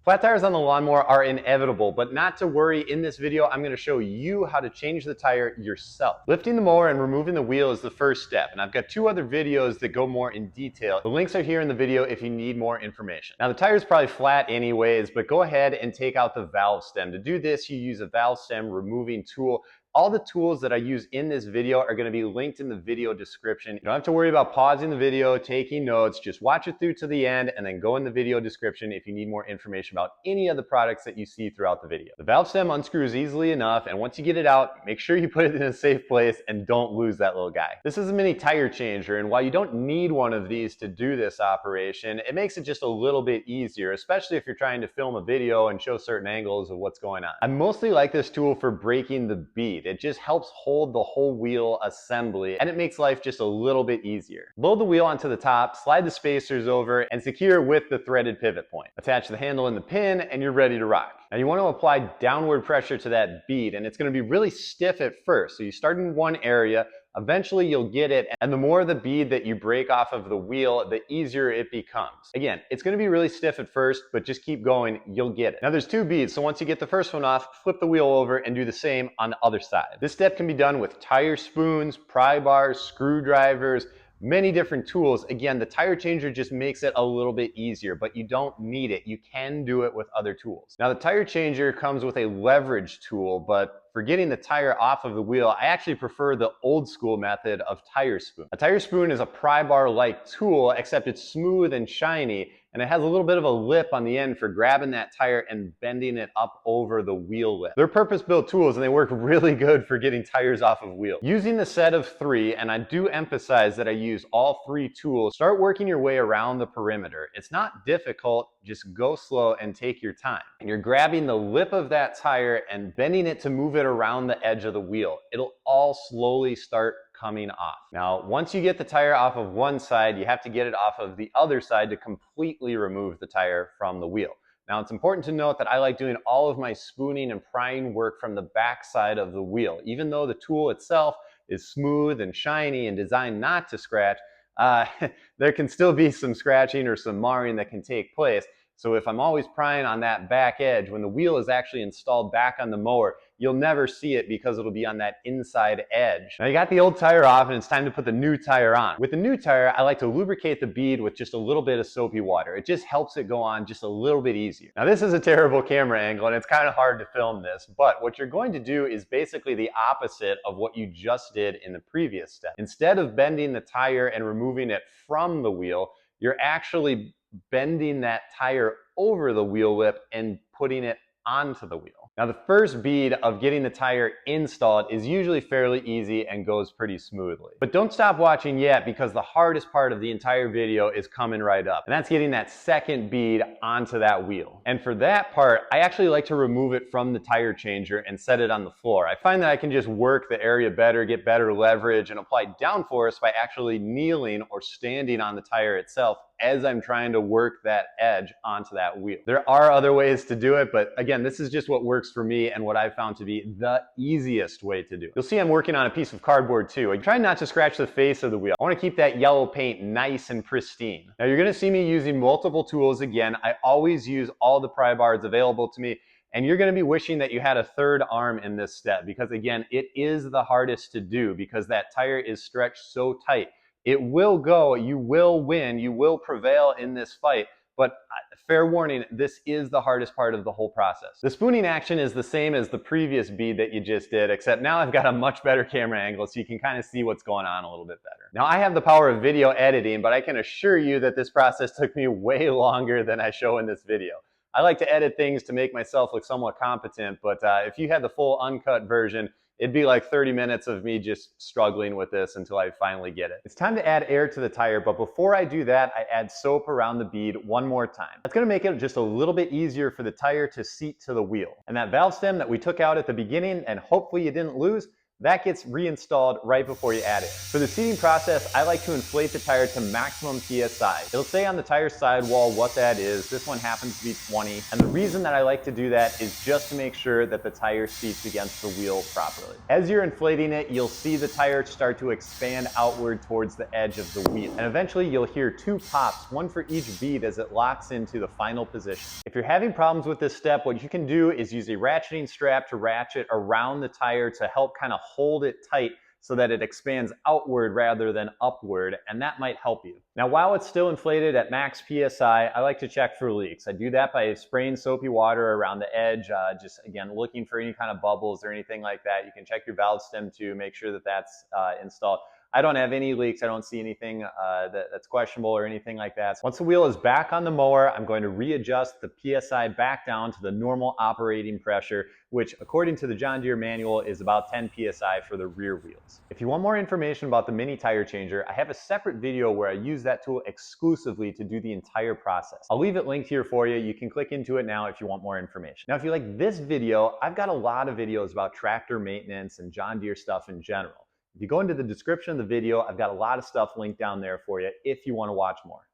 Flat tires on the lawnmower are inevitable, but not to worry. In this video, I'm going to show you how to change the tire yourself. Lifting the mower and removing the wheel is the first step, and I've got two other videos that go more in detail. The links are here in the video if you need more information. Now, the tire is probably flat anyways, but go ahead and take out the valve stem. To do this, you use a valve stem removing tool. All the tools that I use in this video are going to be linked in the video description. You don't have to worry about pausing the video, taking notes. Just watch it through to the end and then go in the video description if you need more information about any of the products that you see throughout the video. The valve stem unscrews easily enough, and once you get it out, make sure you put it in a safe place and don't lose that little guy. This is a mini tire changer, and while you don't need one of these to do this operation, it makes it just a little bit easier, especially if you're trying to film a video and show certain angles of what's going on. I mostly like this tool for breaking the bead. It just helps hold the whole wheel assembly, and it makes life just a little bit easier. Load the wheel onto the top, slide the spacers over, and secure with the threaded pivot point. Attach the handle and the pin, and you're ready to rock. Now you want to apply downward pressure to that bead, and it's going to be really stiff at first. So you start in one area, eventually you'll get it, and the more the bead that you break off of the wheel, the easier it becomes. Again, it's going to be really stiff at first, but just keep going, you'll get it. Now there's two beads, so once you get the first one off, flip the wheel over and do the same on the other side. This step can be done with tire spoons, pry bars, screwdrivers, many different tools. Again, the tire changer just makes it a little bit easier, but you don't need it. You can do it with other tools. Now, the tire changer comes with a leverage tool, but for getting the tire off of the wheel, I actually prefer the old school method of tire spoon. A tire spoon is a pry bar-like tool, except it's smooth and shiny, and it has a little bit of a lip on the end for grabbing that tire and bending it up over the wheel lip. They're purpose-built tools, and they work really good for getting tires off of wheels. Using the set of three, and I do emphasize that I use all three tools, start working your way around the perimeter. It's not difficult, just go slow and take your time. And you're grabbing the lip of that tire and bending it to move it around the edge of the wheel. It'll all slowly start coming off. Now, once you get the tire off of one side, you have to get it off of the other side to completely remove the tire from the wheel. Now, it's important to note that I like doing all of my spooning and prying work from the back side of the wheel. Even though the tool itself is smooth and shiny and designed not to scratch, there can still be some scratching or some marring that can take place. So if I'm always prying on that back edge, when the wheel is actually installed back on the mower, you'll never see it because it'll be on that inside edge. Now you got the old tire off and it's time to put the new tire on. With the new tire, I like to lubricate the bead with just a little bit of soapy water. It just helps it go on just a little bit easier. Now this is a terrible camera angle and it's kind of hard to film this, but what you're going to do is basically the opposite of what you just did in the previous step. Instead of bending the tire and removing it from the wheel, you're actually bending that tire over the wheel lip and putting it onto the wheel. Now the first bead of getting the tire installed is usually fairly easy and goes pretty smoothly. But don't stop watching yet, because the hardest part of the entire video is coming right up. And that's getting that second bead onto that wheel. And for that part, I actually like to remove it from the tire changer and set it on the floor. I find that I can just work the area better, get better leverage, and apply downforce by actually kneeling or standing on the tire itself as I'm trying to work that edge onto that wheel. There are other ways to do it, but again, this is just what works for me and what I've found to be the easiest way to do it. You'll see I'm working on a piece of cardboard too. I try not to scratch the face of the wheel. I want to keep that yellow paint nice and pristine. Now you're going to see me using multiple tools again. I always use all the pry bars available to me, and you're going to be wishing that you had a third arm in this step, because again, it is the hardest to do because that tire is stretched so tight. It will go, you will win, you will prevail in this fight, but fair warning, this is the hardest part of the whole process. The spooning action is the same as the previous bead that you just did, except now I've got a much better camera angle so you can kind of see what's going on a little bit better. Now I have the power of video editing, but I can assure you that this process took me way longer than I show in this video. I like to edit things to make myself look somewhat competent, but if you had the full uncut version, it'd be like 30 minutes of me just struggling with this until I finally get it. It's time to add air to the tire, but before I do that, I add soap around the bead one more time. That's gonna make it just a little bit easier for the tire to seat to the wheel. And that valve stem that we took out at the beginning and hopefully you didn't lose, that gets reinstalled right before you add it. For the seating process, I like to inflate the tire to maximum PSI. It'll say on the tire sidewall what that is. This one happens to be 20. And the reason that I like to do that is just to make sure that the tire seats against the wheel properly. As you're inflating it, you'll see the tire start to expand outward towards the edge of the wheel. And eventually you'll hear 2 pops, one for each bead as it locks into the final position. If you're having problems with this step, what you can do is use a ratcheting strap to ratchet around the tire to help kind of hold it tight so that it expands outward rather than upward, and that might help you. Now, while it's still inflated at max PSI, I like to check for leaks. I do that by spraying soapy water around the edge, just again, looking for any kind of bubbles or anything like that. You can check your valve stem too, make sure that that's installed. I don't have any leaks. I don't see anything that's questionable or anything like that. So once the wheel is back on the mower, I'm going to readjust the PSI back down to the normal operating pressure, which according to the John Deere manual is about 10 PSI for the rear wheels. If you want more information about the mini tire changer, I have a separate video where I use that tool exclusively to do the entire process. I'll leave it linked here for you. You can click into it now if you want more information. Now, if you like this video, I've got a lot of videos about tractor maintenance and John Deere stuff in general. If you go into the description of the video, I've got a lot of stuff linked down there for you if you want to watch more.